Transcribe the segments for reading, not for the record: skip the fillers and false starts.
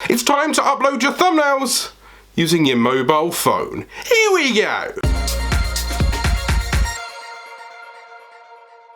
It's time to upload your thumbnails using your mobile phone. Here we go!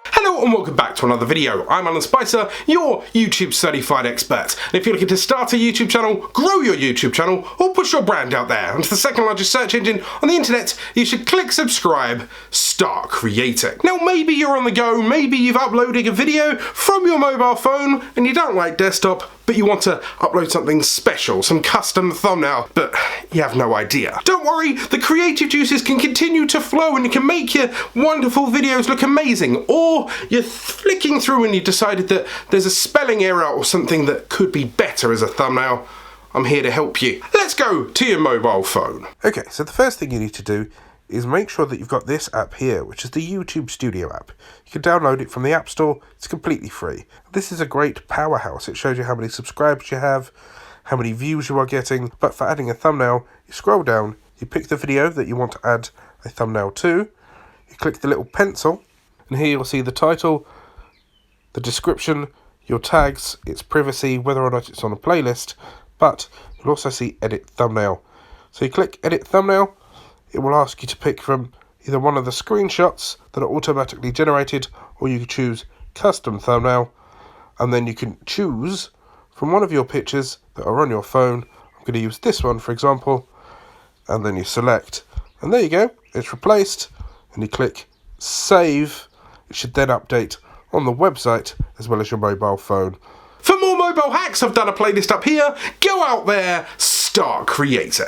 Hello and welcome back to another video. I'm Alan Spicer, your YouTube certified expert. And if you're looking to start a YouTube channel, grow your YouTube channel, or push your brand out there onto the second largest search engine on the internet, you should click subscribe, start creating. Now maybe you're on the go, maybe you've uploaded a video from your mobile phone and you don't like desktop, but you want to upload something special, some custom thumbnail, but you have no idea. Don't worry, the creative juices can continue to flow and you can make your wonderful videos look amazing. Or you're flicking through and you decided that there's a spelling error or something that could be better as a thumbnail. I'm here to help you. Let's go to your mobile phone. Okay, so the first thing you need to do is make sure that you've got this app here, which is the YouTube Studio app. You can download it from the App Store. It's completely free. This is a great powerhouse. It shows you how many subscribers you have, how many views you are getting. But for adding a thumbnail, you scroll down, you pick the video that you want to add a thumbnail to, you click the little pencil, and here you'll see the title, the description, your tags, its privacy, whether or not it's on a playlist, but you'll also see edit thumbnail. So you click edit thumbnail, it will ask you to pick from either one of the screenshots that are automatically generated, or you can choose custom thumbnail, and then you can choose from one of your pictures that are on your phone. I'm going to use this one for example, and then you select, and there you go, it's replaced, and you click save. It should then update on the website as well as your mobile phone. For more mobile hacks, I've done a playlist up here. Go out there, start creating.